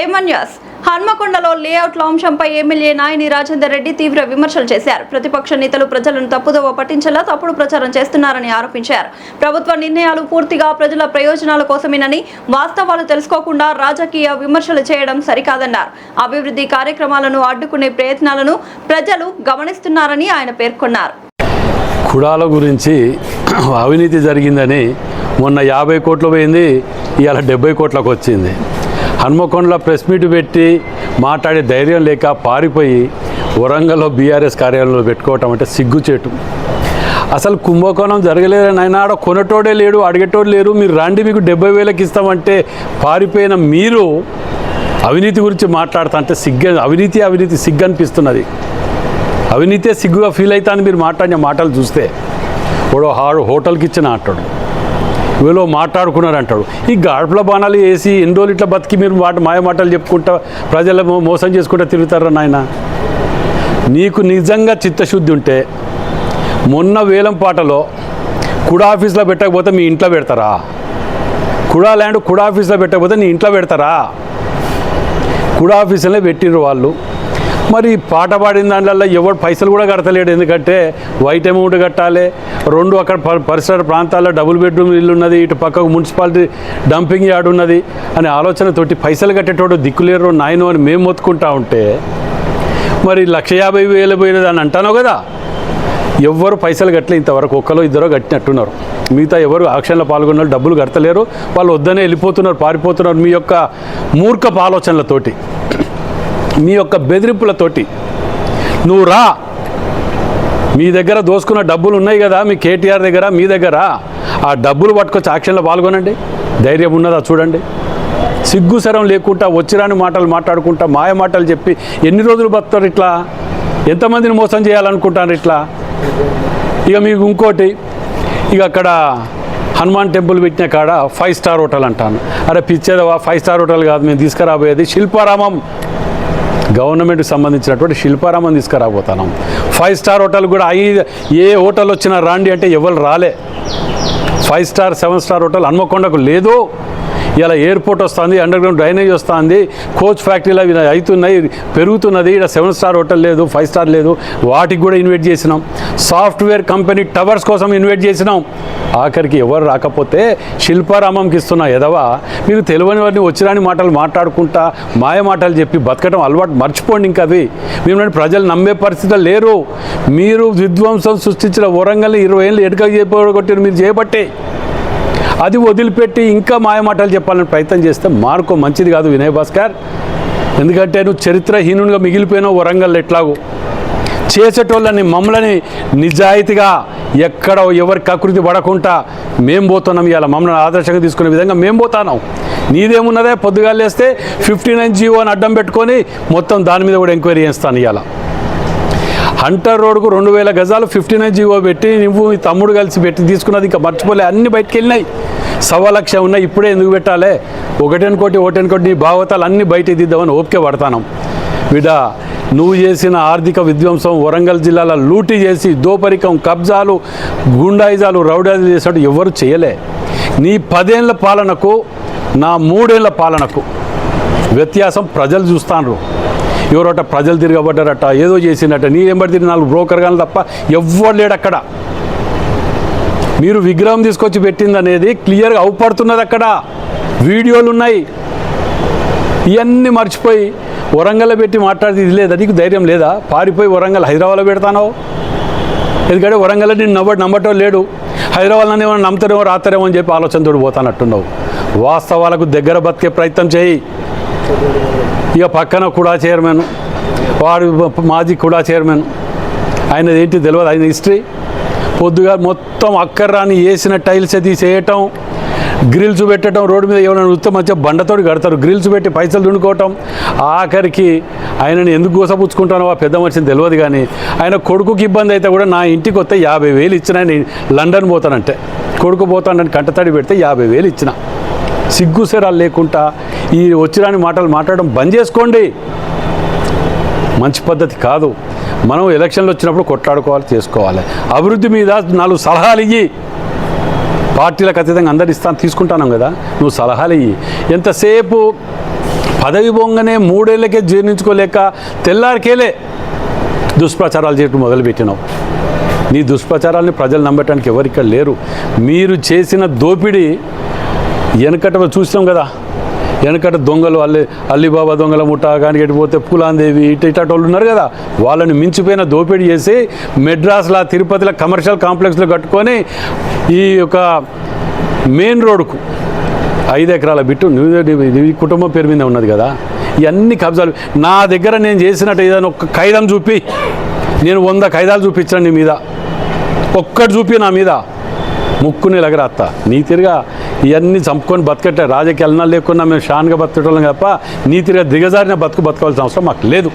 ఏమన్యాస్ హన్మకొండలో లేఅవుట్ల అంశంపై ఎమ్మెల్యే నాయని రాజేందర్ రెడ్డి తీవ్ర విమర్శలు చేశారు. ప్రతిపక్ష నేతలు ప్రజలను తప్పుదోవ పట్టించేలా తప్పుడు ప్రచారం చేస్తున్నారని ఆరోపించారు. ప్రభుత్వ నిర్ణయాలు పూర్తిగా ప్రజల ప్రయోజనాల కోసమేనని, వాస్తవాలు తెలుసుకోకుండా రాజకీయ విమర్శలు చేయడం సరికాదన్నారు. అభివృద్ధి కార్యక్రమాలను అడ్డుకునే ప్రయత్నాలను ప్రజలు గమనిస్తున్నారని ఆయన పేర్కొన్నారు. కుడాల గురించి అవినీతి జరిగిందని మొన్న 50 కోట్లు పోయింది, ఇవాళ 70 కోట్లకు వచ్చింది. హన్మకొండలో ప్రెస్ మీట్ పెట్టి మాట్లాడే ధైర్యం లేక పారిపోయి వరంగల్లో బీఆర్ఎస్ కార్యాలయంలో పెట్టుకోవటం అంటే సిగ్గుచేటు. అసలు కుంభకోణం జరగలేదని ఆయన ఆడ కొనటోడే లేడు, అడిగేటోడు లేరు. మీరు రండి, మీకు 70,000 ఇస్తామంటే పారిపోయిన మీరు అవినీతి గురించి మాట్లాడుతా అంటే అవినీతి సిగ్గు అనిపిస్తున్నది. అవినీతే సిగ్గుగా ఫీల్ అవుతాను మీరు మాట్లాడిన మాటలు చూస్తే. హోటల్కి ఇచ్చిన అంటాడు, వీళ్ళు మాట్లాడుకున్నారు అంటాడు. ఈ గాడ్పుల బాణాలు వేసి ఎన్ని రోజులు ఇట్లా బతికి మీరు మాయ మాటలు చెప్పుకుంటా ప్రజలు మోసం చేసుకుంటా తిరుగుతారా నాయన? నీకు నిజంగా చిత్తశుద్ధి ఉంటే మొన్న వేలంపాటలో కుడా ఆఫీస్లో పెట్టకపోతే మీ ఇంట్లో పెడతారా? కుడా ల్యాండ్ కుడా ఆఫీస్లో పెట్టకపోతే నీ ఇంట్లో పెడతారా? కుడా ఆఫీసులో పెట్టిర్రు వాళ్ళు. మరి పాట పాడిన దాంట్లో ఎవరు పైసలు కూడా కడతలేడు. ఎందుకంటే వైట్ అమౌంట్ కట్టాలి, 2 అక్కడ పరిసర ప్రాంతాల్లో డబుల్ బెడ్రూమ్ ఇల్లు ఉన్నది, ఇటు పక్కకు మున్సిపాలిటీ డంపింగ్ యార్డ్ ఉన్నది అనే ఆలోచనతోటి పైసలు కట్టేటోడు దిక్కులేరు నాయను అని మేము మొత్తుకుంటా ఉంటే మరి 150,000 పోయినది అని అంటాను కదా. ఎవ్వరు పైసలు కట్టలే ఇంతవరకు, ఒక్కలో ఇద్దరో కట్టినట్టున్నారు. మిగతా ఎవరు ఆక్షన్లో పాల్గొన్న డబ్బులు కడతలేరు, వాళ్ళు వద్దనే వెళ్ళిపోతున్నారు, పారిపోతున్నారు. మీ యొక్క మూర్ఖపు ఆలోచనలతోటి, మీ యొక్క బెదిరింపులతోటి. నువ్వు రా, మీ దగ్గర దోసుకున్న డబ్బులు ఉన్నాయి కదా మీ కేటీఆర్ దగ్గర, మీ దగ్గర ఆ డబ్బులు పట్టుకొచ్చి యాక్షన్లో పాల్గొనండి. ధైర్యం ఉన్నదా చూడండి. సిగ్గుసరం లేకుండా వచ్చిరాని మాటలు మాట్లాడుకుంటా మాయ మాటలు చెప్పి ఎన్ని రోజులు బతుకుతారు ఇట్లా? ఎంతమందిని మోసం చేయాలనుకుంటారు ఇట్లా? ఇక మీకు ఇంకోటి, ఇక అక్కడ హనుమాన్ టెంపుల్ పెట్టిన కాడ 5 స్టార్ హోటల్ అంటాను. అరే పిచ్చేదవా, 5 స్టార్ హోటల్ కాదు మేము తీసుకురాబోయేది శిల్పారామం, గవర్నమెంట్కి సంబంధించినటువంటి శిల్పారామం తీసుకురాబోతున్నాం. 5 స్టార్ హోటల్ కూడా ఏ హోటల్ వచ్చినా రాండి అంటే ఎవరు రాలే. 5 స్టార్ 7 స్టార్ హోటల్ హన్మకొండకు లేదు. ఇలా ఎయిర్పోర్ట్ వస్తుంది, అండర్ గ్రౌండ్ డ్రైనేజ్ వస్తుంది, కోచ్ ఫ్యాక్టరీలు అవి అవుతున్నాయి, పెరుగుతున్నది. ఇక్కడ 7 స్టార్ హోటల్ లేదు, 5 స్టార్ లేదు. వాటికి కూడా ఇన్వైట్ చేసినాం. సాఫ్ట్వేర్ కంపెనీ టవర్స్ కోసం ఇన్వైట్ చేసినాం. ఆఖరికి ఎవరు రాకపోతే శిల్పారామంకి ఇస్తున్నా ఎదవా. మీరు తెలియని వారిని వచ్చిరాని మాటలు మాట్లాడుకుంటా మాయ మాటలు చెప్పి బతకడం అలవాటు మర్చిపోండి. ఇంకా అవి మిమ్మల్ని ప్రజలు నమ్మే పరిస్థితులు లేరు. మీరు విధ్వంసం సృష్టించిన వరంగల్ని 20 ఏళ్ళు ఎటుక చేయబట్టి మీరు చేయబట్టే అది వదిలిపెట్టి ఇంకా మాయమాటలు చెప్పాలని ప్రయత్నం చేస్తే మార్కో మంచిది కాదు వినయ్ భాస్కర్. ఎందుకంటే నువ్వు చరిత్రహీనునిగా మిగిలిపోయినావు వరంగల్. ఎట్లాగో చేసేటోళ్ళని మమ్మల్ని నిజాయితీగా ఎక్కడ ఎవరి కకృతి పడకుండా మేము పోతున్నాం. ఇవాళ మమ్మల్ని ఆదర్శంగా తీసుకునే విధంగా మేము పోతున్నాం. నీదేమున్నదే, పొద్దుగా లేస్తే 59 జీవో అని అడ్డం పెట్టుకొని మొత్తం దాని మీద కూడా ఎంక్వైరీ చేస్తాను. ఇవాళ హంటర్ రోడ్కు 2,000 గజాలు 59 జీవో పెట్టి నువ్వు మీ తమ్ముడు కలిసి పెట్టి తీసుకున్నది ఇంకా మర్చిపోలే. అన్నీ బయటకు వెళ్ళినాయి. 1,00,000 ఉన్నాయి. ఇప్పుడే ఎందుకు పెట్టాలి? ఒకటెనుకోటి నీ భాగవతాలు అన్నీ బయట దిద్దామని ఓపిక పడతాను. బిడ్డ, నువ్వు చేసిన ఆర్థిక విధ్వంసం, వరంగల్ జిల్లాలో లూటీ చేసి దోపరికం, కబ్జాలు, గుండాయిజాలు, రౌడాయిజాలు చేసినట్టు ఎవరు చేయలే. నీ 10 ఏళ్ల పాలనకు నా 3 ఏళ్ల పాలనకు వ్యత్యాసం ప్రజలు చూస్తాను. ఎవరట ప్రజలు తిరగబడ్డారట, ఏదో చేసినట్ట, నీ ఎంబడి తిరిగి 4 బ్రోకర్ కానీ తప్ప ఎవ్వరు లేడు అక్కడ. మీరు విగ్రహం తీసుకొచ్చి పెట్టింది అనేది క్లియర్గా అవుపడుతున్నది. అక్కడ వీడియోలు ఉన్నాయి. ఇవన్నీ మర్చిపోయి వరంగల్లో పెట్టి మాట్లాడితే ఇది లేదా? నీకు ధైర్యం లేదా? పారిపోయి వరంగల్ హైదరాబాద్లో పెడతానో? ఎందుకంటే వరంగల్లో నేను నమ్మటం లేడు. హైదరాబాద్లో ఏమైనా నమ్ముతారేమో రాస్తారేమో అని చెప్పి ఆలోచనతో పోతానట్టున్నావు. వాస్తవాలకు దగ్గర బతికే ప్రయత్నం చేయి. ఇక పక్కన కూడా చైర్మన్, వాడు మాజీ కూడా చైర్మన్, ఆయనది ఏంటి తెలియదు. ఆయన హిస్టరీ పొద్దుగా మొత్తం అక్కర్రాని వేసిన టైల్స్ తీసేయటం, గ్రిల్స్ పెట్టడం, రోడ్డు మీద ఏమైనా వస్తే మంచిగా బండతోటి కడతారు, గ్రిల్స్ పెట్టి పైసలు దున్నుకోవటం. ఆఖరికి ఆయనని ఎందుకు గోసపుచ్చుకుంటానో ఆ పెద్ద మనిషిని తెలియదు. కానీ ఆయన కొడుకుకి ఇబ్బంది అయితే కూడా నా ఇంటికి వస్తే 50,000 ఇచ్చిన. ఆయన లండన్ పోతానంటే, కొడుకు పోతానని కంటతడి పెడితే 50,000 ఇచ్చిన. సిగ్గుసెరాలు లేకుండా ఈ వచ్చిరాని మాటలు మాట్లాడడం బంద్ చేసుకోండి. మంచి పద్ధతి కాదు. మనం ఎలక్షన్లు వచ్చినప్పుడు కొట్లాడుకోవాలి, చేసుకోవాలి. అభివృద్ధి మీద 4 సలహాలు ఇయ్యి. పార్టీలకు అతీతంగా అందరు తీసుకుంటాను కదా, నువ్వు సలహాలు ఇయ్యి. ఎంతసేపు పదవి పొంగనే 3 ఏళ్ళకే జీర్ణించుకోలేక తెల్లారికేలే దుష్ప్రచారాలు చేయటం మొదలుపెట్టినావు. నీ దుష్ప్రచారాలని ప్రజలు నమ్మటానికి ఎవరిక్కడ లేరు. మీరు చేసిన దోపిడీ వెనకట చూసినాం కదా. వెనకట దొంగలు అల్లిబాబా దొంగల ముఠ కానీ పోతే పూలాందేవి ఇటోళ్ళు ఉన్నారు కదా, వాళ్ళని మించిపోయిన దోపిడీ చేసి మెడ్రాస్లో తిరుపతిలో కమర్షియల్ కాంప్లెక్స్లో కట్టుకొని ఈ యొక్క మెయిన్ రోడ్కు 5 ఎకరాల బిట్టు నీ కుటుంబం పేరు మీద ఉన్నది కదా. ఇవన్నీ కబ్జాలు. నా దగ్గర నేను చేసినట్టు ఏదైనా ఒక్క ఖైదం చూపి, నేను 100 ఖైదాలు చూపించాను నీ మీద, ఒక్కటి చూపి నా మీద ముక్కుని ఎలగరాత్తా. నీ తిరిగా ఇవన్నీ చంపుకొని బతకట్టే రాజకీయాలన్నా లేకున్నా మేము షాన్గా బతకటోళ్ళం తప్ప నీ తిరిగా దిగజారిన బతకాల్సిన అవసరం మాకు లేదు.